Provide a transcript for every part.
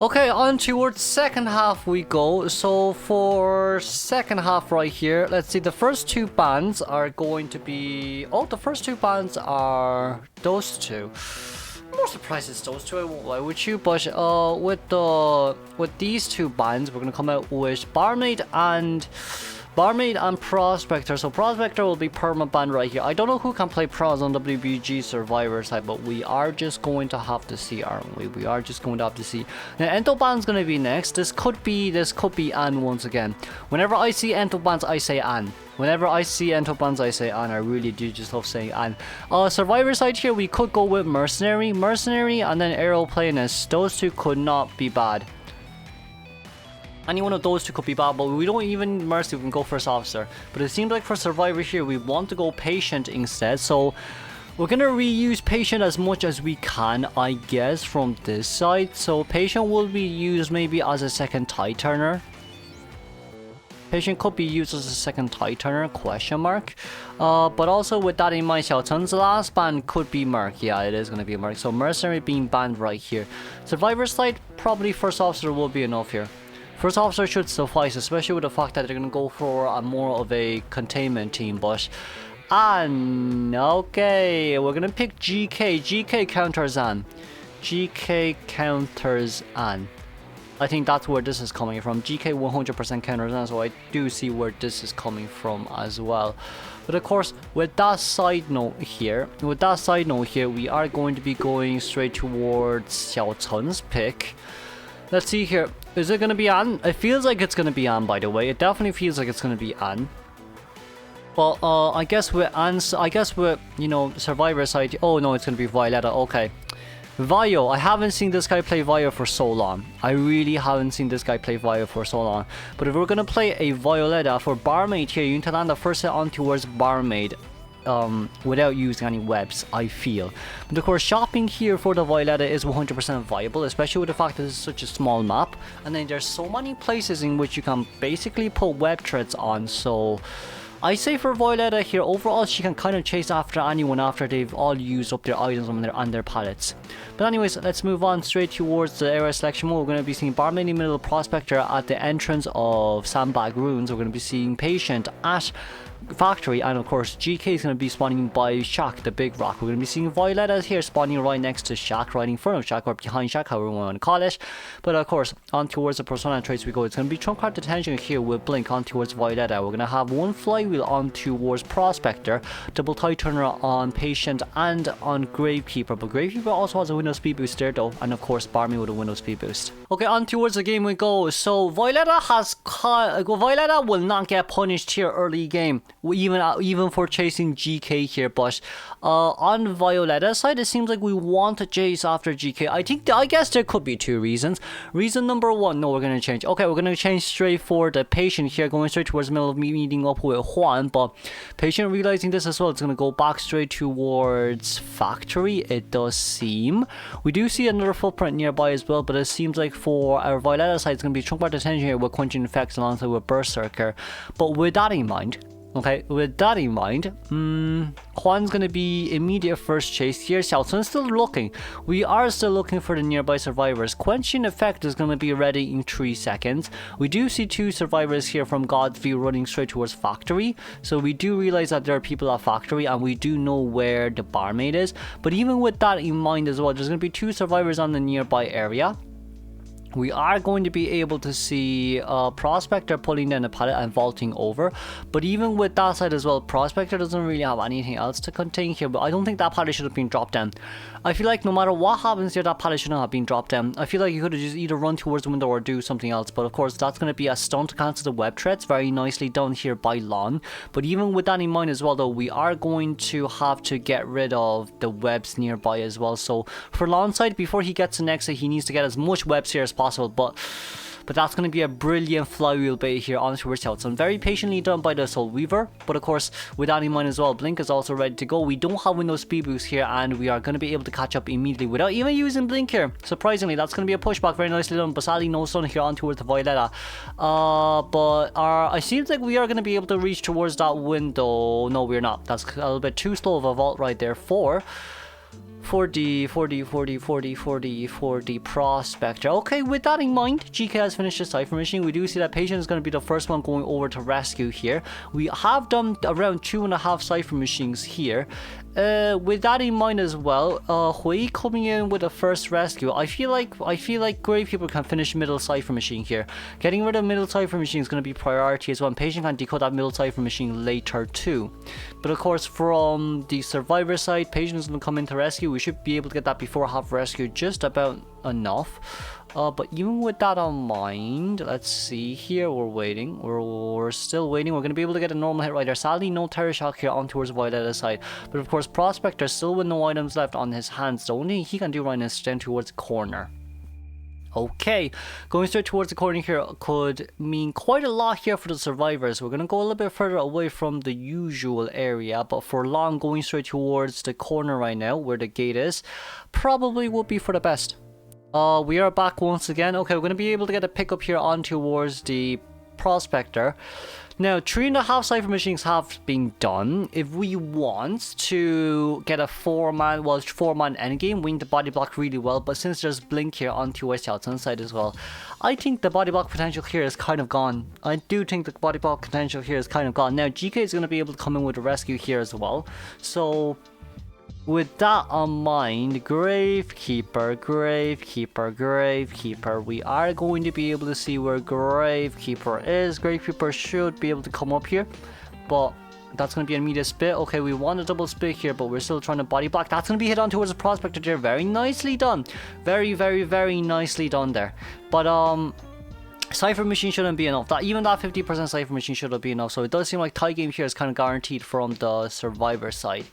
Okay, on towards second half we go. So for second half right here, let's see, the first two bands are going to be... Oh, the first two bands are those two. I'm more surprised it's those two, I won't lie with you. But with these two bands, we're going to come out with Barmaid and Prospector. So Prospector will be perma banned right here. I don't know who can play pros on WBG Survivor side, but we are just going to have to see, aren't we? We are just going to have to see. Now Ento Band's going to be next. This could be Ann once again. Whenever I see Ento Bands, I say Ann. Whenever I see Ento Bands, I say Ann. I really do just love saying Ann. Survivor side here, we could go with Mercenary, and then Aeroplanist. Those two could not be bad. Any one of those two could be bad, but we don't even Mercy, we can go First Officer. But it seems like for Survivor here, we want to go Patient instead. So we're going to reuse Patient as much as we can, I guess, from this side. So Patient will be used maybe as a second tie turner. Patient could be used as a second tie turner, question mark. But also with that in mind, Xiao Chen's last ban could be Merc. Yeah, it is going to be Merc. So Mercenary being banned right here. Survivor side, probably First Officer will be enough here. First Officer should suffice, especially with the fact that they're going to go for a more of a containment team. But okay, we're going to pick GK. GK counters Ann. GK counters Ann. I think that's where this is coming from. GK 100% counters Ann, so I do see where this is coming from as well. But of course, with that side note here, we are going to be going straight towards Xiao Chen's pick. Let's see here. Is it going to be Ann? It feels like it's going to be Ann, by the way. It definitely feels like it's going to be Ann. Well, I guess with Ann's, you know, Survivor side. Oh no, it's going to be Violetta. Okay. Vio. I haven't seen this guy play Vio for so long. I really haven't seen this guy play Vio for so long. But if we're going to play a Violetta for Barmaid here, you need to land the first set on towards Barmaid. Without using any webs, I feel. But of course, shopping here for the Violetta is 100% viable, especially with the fact that it's such a small map, and then there's so many places in which you can basically put web threads on. So I say for Violetta here, overall she can kind of chase after anyone after they've all used up their items on their pallets. But anyways, let's move on straight towards the area selection mode. We're going to be seeing Barmaid in the middle, Prospector at the entrance of Sandbag Ruins. We're going to be seeing Patient at Factory, and of course GK is going to be spawning by Shack, the big rock. We're going to be seeing Violetta here spawning right next to Shack, right in front of Shack, or behind Shack, however we want to call it. But of course, on towards the persona traits we go. It's going to be trump card detention here with Blink on towards Violetta. We're going to have one flywheel on towards Prospector, double tie turner on Patient and on Gravekeeper. But Gravekeeper also has a window speed boost there though, and of course Barmaid with a window speed boost. Okay, on towards the game we go. So Violetta will not get punished here early game, even for chasing GK here. But on Violetta's side, it seems like we want to chase after GK. I guess there could be two reasons. Reason number one, no, we're going to change. Okay, we're going to change straight for the Patient here, going straight towards the middle of meeting up with Juan. But Patient realizing this as well, it's going to go back straight towards Factory, it does seem. We do see another footprint nearby as well, but it seems like for our Violetta side, it's going to be chunk bar detention here with quenching effects alongside with Berserker. But with that in mind, Juan's going to be immediate first chase here. Xiao Chen's still looking. We are still looking for the nearby survivors. Quenching effect is going to be ready in 3 seconds. We do see 2 survivors here from God's View running straight towards Factory. So we do realize that there are people at Factory, and we do know where the Barmaid is. But even with that in mind as well, there's going to be 2 survivors on the nearby area. We are going to be able to see Prospector pulling down the pallet and vaulting over. But even with that side as well, Prospector doesn't really have anything else to contain here. But I don't think that pallet should have been dropped down. I feel like no matter what happens here, that pallet should not have been dropped down. I feel like you could have just either run towards the window or do something else. But of course, that's going to be a stunt to cancel the web threads. Very nicely done here by Lon. But even with that in mind as well, though, we are going to have to get rid of the webs nearby as well. So for Lon's side, before he gets to Nexa, he needs to get as much webs here as possible. But that's going to be a brilliant flywheel bait here on towards Xiao Chen. Very patiently done by the Soul Weaver. But of course, with that in mind as well, Blink is also ready to go. We don't have Windows speed boost here, and we are going to be able to catch up immediately without even using Blink here. Surprisingly, that's going to be a pushback. Very nicely done. Basali no stun here on towards the Violetta. But it seems like we are going to be able to reach towards that window. No, we're not. That's a little bit too slow of a vault right there for for the prospector. Okay, with that in mind, GK has finished the cipher machine. We do see that patient is going to be the first one going over to rescue here. We have done around 2.5 cipher machines here. With that in mind as well, Hui coming in with the first rescue. I feel like Gravekeeper can finish middle cipher machine here. Getting rid of middle cipher machine is going to be priority as well. And patient can decode that middle cipher machine later too. But of course, from the survivor side, patient is going to come in to rescue. We should be able to get that before half rescue just about enough. But even with that on mind, let's see here. We're waiting. We're still waiting. We're going to be able to get a normal hit right there. Sadly, no terror shock here on towards Violetta's side. But of course, Prospector still with no items left on his hands. The only thing he can do right now is stand towards the corner. Okay, going straight towards the corner here could mean quite a lot here for the survivors. We're going to go a little bit further away from the usual area, but for long, going straight towards the corner right now, where the gate is, probably would be for the best. We are back once again. Okay, we're going to be able to get a pickup here on towards the Prospector. Now, 3.5 cipher machines have been done. If we want to get a 4-man endgame, we need to body block really well. But since there's Blink here on towards the outside side as well, I think the body block potential here is kind of gone. I do think the body block potential here is kind of gone. Now, GK is going to be able to come in with a rescue here as well. So with that on mind, Gravekeeper, we are going to be able to see where Gravekeeper is. Gravekeeper should be able to come up here, but that's going to be an immediate spit. Okay, we want a double spit here, but we're still trying to body block. That's going to be hit on towards the Prospector there. Very nicely done. Very nicely done there. But cipher machine shouldn't be enough. Even that 50% cipher machine shouldn't be enough. So it does seem like tie game here is kind of guaranteed from the survivor side.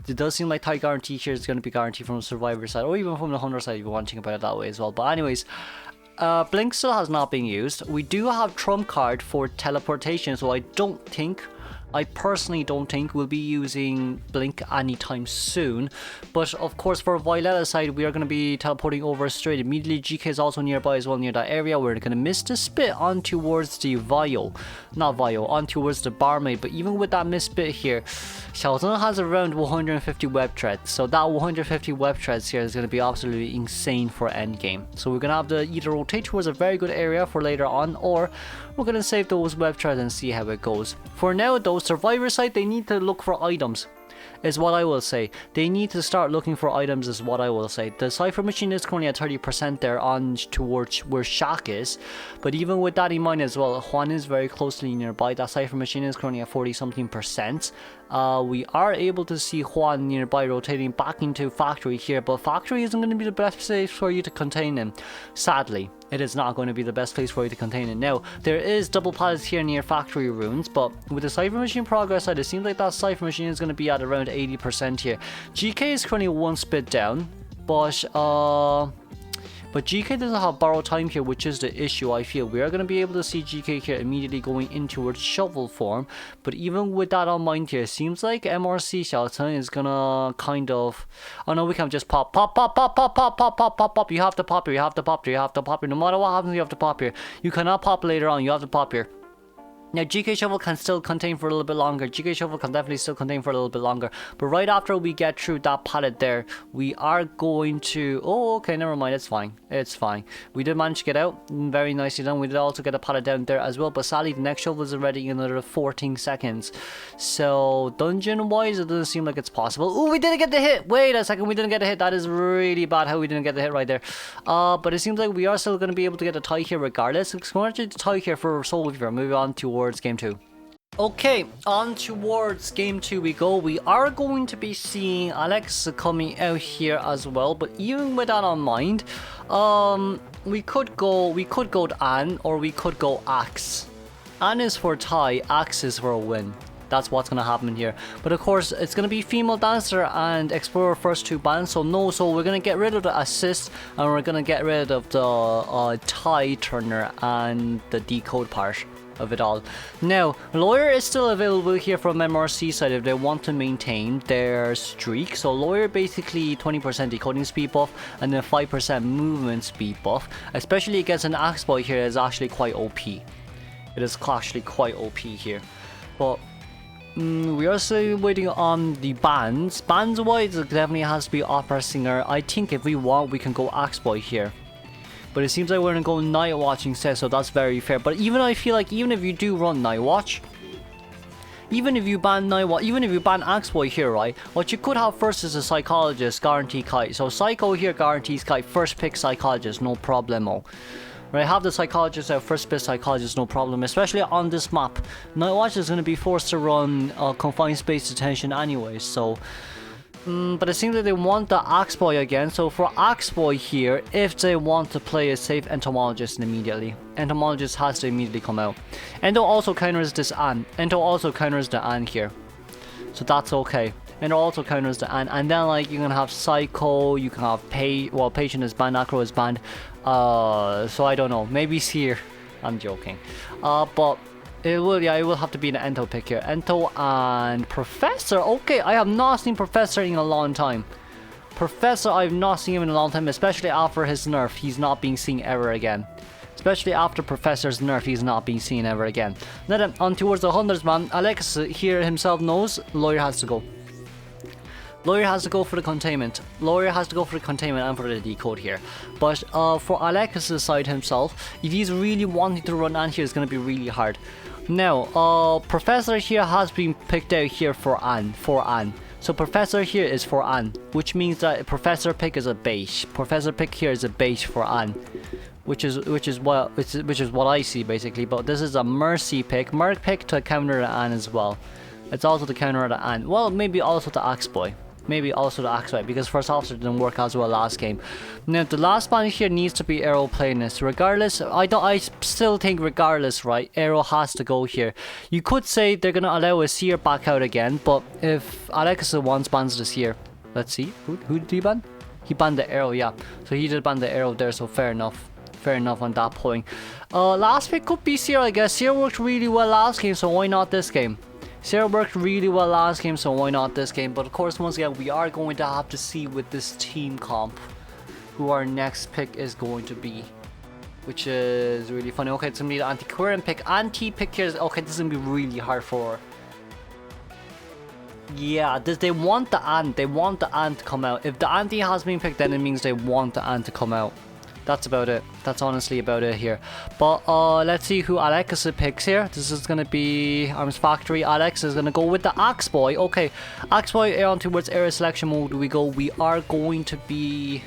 It does seem like tie guarantee here is going to be guaranteed from the survivor side, or even from the hunter side if you want to think about it that way as well. But anyways, Blink still has not been used. We do have trump card for teleportation, so I personally don't think we'll be using Blink anytime soon. But of course, for Violetta's side, we are going to be teleporting over straight immediately. GK is also nearby as well, near that area. We're going to miss the spit on towards the on towards the barmaid. But even with that miss spit here, Xiaozhen has around 150 web threads. So that 150 web threads here is going to be absolutely insane for endgame. So we're going to have to either rotate towards a very good area for later on, or we're going to save those web threads and see how it goes. For now, though, survivor side, they need to look for items, is what I will say. They need to start looking for items, is what I will say. The cipher machine is currently at 30% there on towards where Shaq is, but even with that in mind as well, Juan is very closely nearby. That cipher machine is currently at 40-something%. We are able to see Juan nearby rotating back into factory here, but factory isn't going to be the best place for you to contain him. Sadly, it is not going to be the best place for you to contain it. Now, there is double pallets here near factory ruins, but with the cipher machine progress side, it seems like that cipher machine is going to be at around 80% here. GK is currently one spit down, but GK doesn't have borrow time here, which is the issue. I feel we are going to be able to see GK here immediately going in towards shovel form. But even with that on mind here, it seems like MRC Xiaozhen is going to kind of... Oh no, we can't just pop. You have to pop here, No matter what happens, you have to pop here. You cannot pop later on, you have to pop here. Now, GK Shovel can still contain for a little bit longer. GK Shovel can definitely still contain for a little bit longer. But right after we get through that pallet there, we are going to... Oh, okay, never mind. It's fine. It's fine. We did manage to get out. Very nicely done. We did also get a pallet down there as well. But sadly, the next shovel is already in another 14 seconds. So, dungeon-wise, it doesn't seem like it's possible. Oh, we didn't get the hit. Wait a second. We didn't get a hit. That is really bad how we didn't get the hit right there. But it seems like we are still going to be able to get a tie here regardless. It's going to tie here for Soul Weaver. Moving on towards game 2. Okay, on towards game 2 we go. We are going to be seeing Alex coming out here as well, but even with that on mind, we could go to Anne, or we could go Axe. Anne is for tie, Axe is for a win. That's what's going to happen here. But of course, it's going to be Female Dancer and Explorer first 2 bans. So we're going to get rid of the assist, and we're going to get rid of the tie turner and the decode part of it all. Now, Lawyer is still available here from MRC side if they want to maintain their streak. So Lawyer basically 20% decoding speed buff and then 5% movement speed buff, especially against an Axe boy here is actually quite OP. It is actually quite OP here. But We are still waiting on the bands. Bands wise, it definitely has to be Opera Singer. I think if we want, we can go Axe Boy here. But it seems like we're gonna go Night Watch instead, so that's very fair. But even I feel like even if you do run Night Watch, even if you ban Night Watch, even if you ban Axe Boy here, right? What you could have first is a Psychologist, guarantee Kite. So Psycho here guarantees Kite. First pick Psychologist, no problemo. Right, have the Psychologist out, first pick Psychologist, no problem. Especially on this map, Night Watch is going to be forced to run confined space detention anyway. So, but it seems like they want the Axe Boy again. So for Axe Boy here, if they want to play a safe Entomologist immediately, Entomologist has to immediately come out. Ento also counters this An. Ento also counters the An here, so that's okay. And also counters the and then like you can have Psycho, you can have Patient is banned, Acro is banned. So I don't know, maybe Seer. I'm joking. But it will have to be an Ento pick here. Ento and Professor. Okay, I have not seen Professor in a long time. Professor, I've not seen him in a long time, especially after his nerf. He's not being seen ever again. Especially after Professor's nerf, he's not being seen ever again. Then on towards the hundreds, man. Alex here himself knows Lawyer has to go. Lawyer has to go for the containment. Lawyer has to go for the containment and for the decode here. But for Alex's side himself, if he's really wanting to run An here, it's going to be really hard. Now, Professor here has been picked out here for An. So Professor here is for An, which means that Professor pick is a bait. Professor pick here is a bait for An, which is what I see basically. But this is a Mercy pick. Merc pick to counter the An as well. It's also to counter the An. Well, maybe also the Axe Boy. Maybe also the Axe Boy, because First Officer didn't work as well last game. Now the last ban here needs to be Aeroplanist. Regardless, I still think regardless, right? Aero has to go here. You could say they're gonna allow a Seer back out again, but if Alex once bans the Seer, let's see, who did he ban? He banned the Aero, yeah. So he did ban the Aero there, so fair enough. Fair enough on that point. Last pick could be Seer, I guess. Seer worked really well last game, so why not this game? Seer worked really well last game, so why not this game? But of course, once again, we are going to have to see with this team comp who our next pick is going to be, which is really funny. Okay, it's gonna be the anti-queering pick. Anti-pick here is okay. This is gonna be really hard for. Yeah, they want the ant. They want the ant to come out. If the anti has been picked, then it means they want the ant to come out. That's about it. That's honestly about it here. But let's see who Alex picks here. This is gonna be Arms Factory. Alex is gonna go with the Axe Boy. Okay, Axe Boy on towards area selection mode. We go. We are going to be.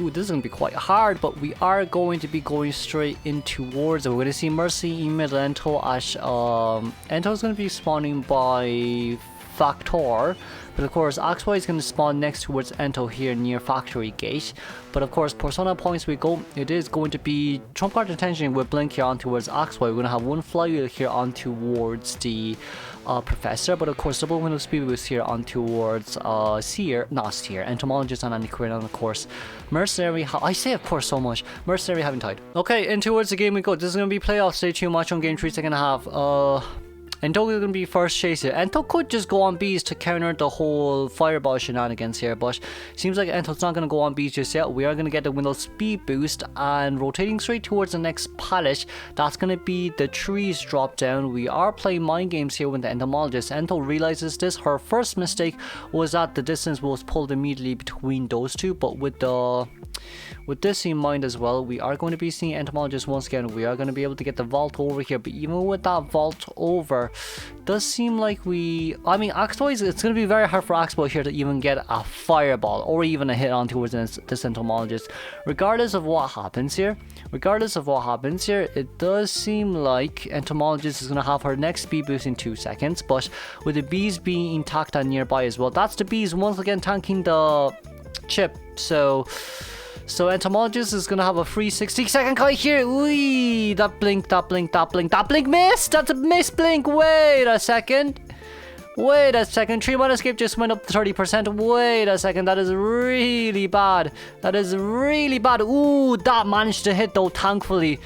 Ooh, this is gonna be quite hard, but we are going to be going straight in towards it. We're gonna see Mercy in middle. Ento Ash. Ento is gonna be spawning by Factor. But of course, Axe Boy is going to spawn next towards Ento here near Factory Gate. But of course, Persona points we go. It is going to be Trump Card Detention with Blink here on towards Axe Boy. We're going to have one flywheel here on towards the Professor. But of course, double window speed boost here on towards Seer, not Seer, Entomologist and Antiquarian, and of course, Mercenary. I say of course so much. Mercenary having tied. Okay, in towards the game we go. This is going to be playoffs. Stay tuned. Match on game 3 second half. Ento is going to be first chaser. Ento could just go on bees to counter the whole fireball shenanigans here, but seems like Ento's not going to go on bees just yet. We are going to get the window speed boost and rotating straight towards the next pallet. That's going to be the trees drop down. We are playing mind games here with the Entomologist. Ento realizes this. Her first mistake was that the distance was pulled immediately between those two, but with this in mind as well, we are going to be seeing Entomologist once again. We are going to be able to get the vault over here, but even with that vault over, does seem like I mean, Axe Boy, it's going to be very hard for Axe Boy here to even get a fireball or even a hit on towards this Entomologist. Regardless of what happens here, it does seem like Entomologist is going to have her next speed boost in 2 seconds, but with the bees being intact and nearby as well, that's the bees once again tanking the chip. So Entomologist is gonna have a free 60-second kite here. Ooh, that blink missed. That's a miss blink. Wait a second. 3-1 escape just went up to 30%. Wait a second. That is really bad. Ooh, that managed to hit though, thankfully.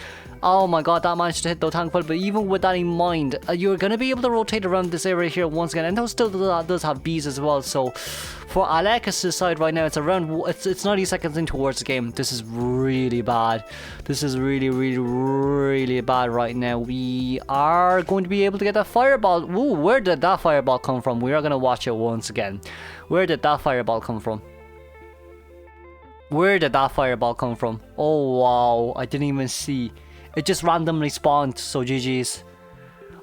Oh my god, that managed to hit the tank pile, but even with that in mind, you're going to be able to rotate around this area here once again, and those still does have bees as well, so for Alex's side right now, it's around, it's 90 seconds in towards the game. This is really bad. This is really bad right now. We are going to be able to get that fireball. Ooh, where did that fireball come from? We are going to watch it once again. Where did that fireball come from? Where did that fireball come from? Oh wow, I didn't even see. It just randomly spawned, so GG's.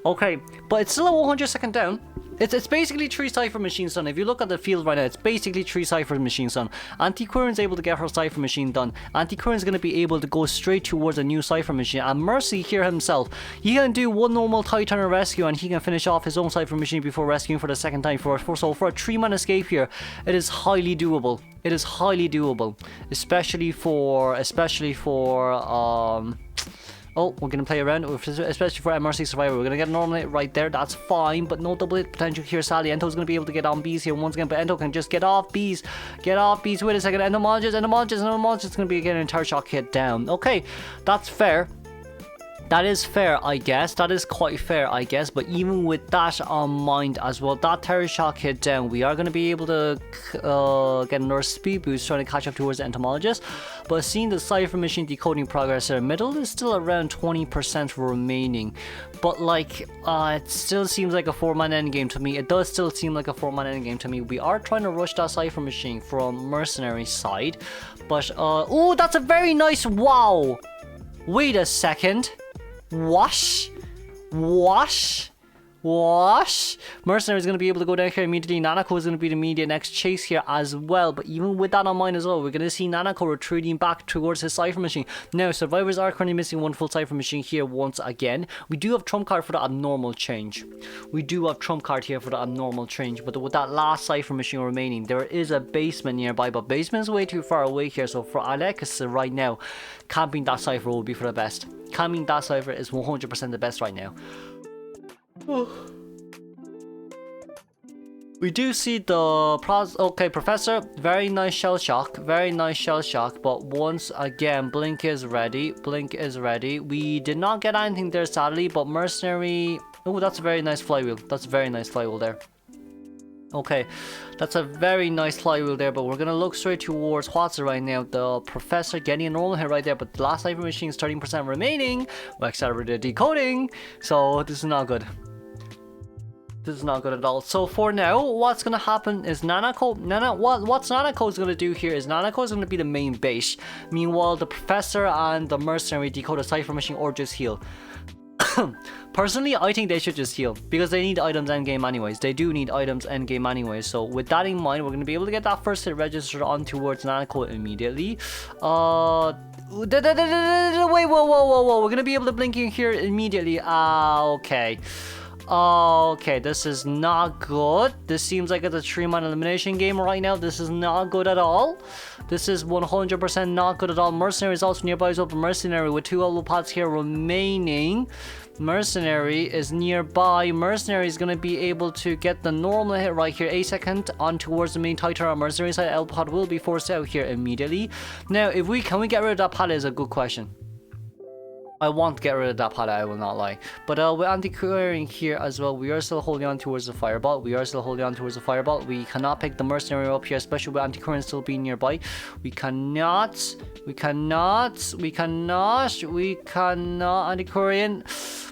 Okay, but it's still a 100-second down. It's basically 3 Cypher Machines done. If you look at the field right now, it's basically 3 Cypher Machines done. Anti-Quirn's able to get her Cypher Machine done. Anti-Quirn's going to be able to go straight towards a new Cypher Machine. And Mercy here himself, he can do one normal Titan rescue and he can finish off his own Cypher Machine before rescuing for the second time. So for a 3-man escape here, it is highly doable. It is highly doable, especially for oh, we're going to play around, especially for MRC Survivor. We're going to get a normal hit right there. That's fine, but no double hit potential here. Sadly, Ento's going to be able to get on bees here once again, but Ento can just get off bees. Get off bees. Wait a second. Entomologist is going to be getting an entire shock hit down. Okay, that's fair. That is fair, I guess. That is quite fair, I guess. But even with that on mind as well, that terror shock hit down, we are going to be able to get another speed boost trying to catch up towards the entomologist. But seeing the Cypher Machine decoding progress there, middle is still around 20% remaining. But like, it still seems like a 4-man endgame to me. It does still seem like a 4-man endgame to me. We are trying to rush that Cypher Machine from Mercenary side. But, oh, that's a very nice, wow. Wait a second. Wash. Mercenary is going to be able to go down here immediately. Nanako is going to be the immediate next chase here as well. But even with that on mind as well, we're going to see Nanako retreating back towards his Cypher Machine. Now, survivors are currently missing one full Cypher Machine here once again. We do have trump card for the abnormal change. But with that last Cypher Machine remaining, there is a basement nearby, but basement is way too far away here. So for Alex right now, camping that Cypher will be for the best. Camping that Cypher is 100% the best right now. We do see the okay, Professor, very nice shell shock, but once again, Blink is ready. We did not get anything there sadly, but Mercenary, oh, that's a very nice flywheel. There. Okay, that's a very nice flywheel there, but we're gonna look straight towards Watson right now. The Professor getting a normal hit right there, but the last Cypher Machine is 13% remaining. We accelerated decoding, so this is not good. This is not good at all. So for now, what's gonna happen is Nanako is gonna do here is Nanako is gonna be the main base. Meanwhile, the Professor and the Mercenary decode a Cypher Machine or just heal. Personally, I think they should just heal because they need items endgame anyways. They do need items endgame anyways. So with that in mind, we're gonna be able to get that first hit registered on towards Nanako immediately. Wait, whoa! We're gonna be able to blink in here immediately. Okay. Okay, this is not good. This seems like it's a 3-man elimination game right now. This is not good at all. This is 100% not good at all. Mercenary is also nearby as well. Mercenary with 2 elbow pods here remaining. Mercenary is nearby. Mercenary is going to be able to get the normal hit right here. A second on towards the main Titan on Mercenary side. Elbow pod will be forced out here immediately. Now, can we get rid of that pallet is a good question. I want to get rid of that pallet, I will not lie. But with anti-querying here as well, we are still holding on towards the fireball. We cannot pick the Mercenary up here, especially with anti-querying still being nearby. We cannot anti-querying.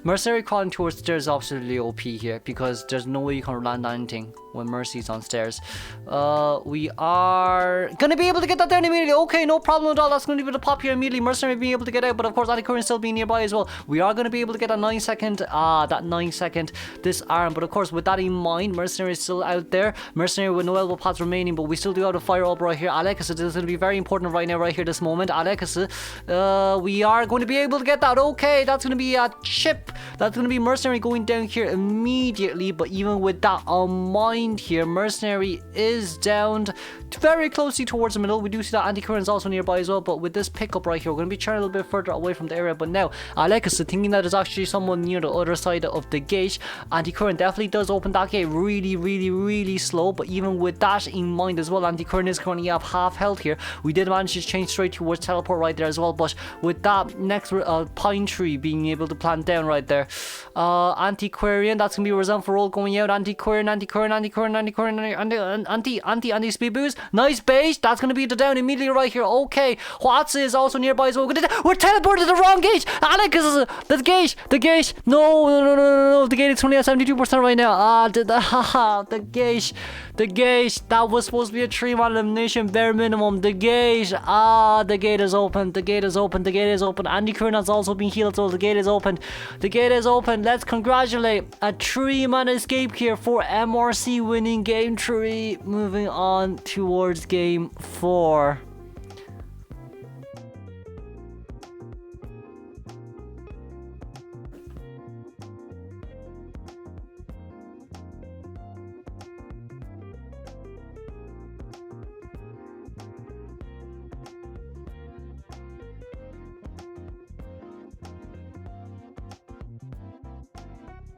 Mercenary crawling towards the stairs is absolutely OP here because there's no way you can land anything when Mercy's on stairs. We are gonna be able to get that down immediately. Okay, no problem at all. That's going to be able to pop here immediately. Mercenary being able to get out, but of course anti-querying still being nearby as well. We are going to be able to get a 9-second disarm, but of course with that in mind, Mercenary is still out there. Mercenary with no elbow pods remaining, but we still do have to fire up right here. Alex, this is going to be very important right now, right here, this moment. Alex, we are going to be able to get that. Okay, that's going to be a chip. That's going to be Mercenary going down here immediately. But even with that on mind here, Mercenary is down very closely towards the middle. We do see that Anti-Current is also nearby as well. But with this pickup right here, we're going to be trying a little bit further away from the area. But now, Alex is thinking that there's actually someone near the other side of the gate. Anti-Current definitely does open that gate really slow. But even with that in mind as well, Anti-Current is currently at half health here. We did manage to change straight towards teleport right there as well. But with that next pine tree being able to plant down right there, Antiquarian, that's going to be a resentful roll going out. Antiquarian, anti-speed boost. Nice bait. That's going to be the down immediately right here. Okay, Watts is also nearby as well. We're teleported to the wrong gate. Alex is the gate. No. The gate is only at 72% right now. The gate. That was supposed to be a 3-man elimination bare minimum. The gate. The gate is open. Anti-Current has also been healed, so the gate is open. Let's congratulate a 3-man escape here for MRC winning game 3. Moving on towards game 4.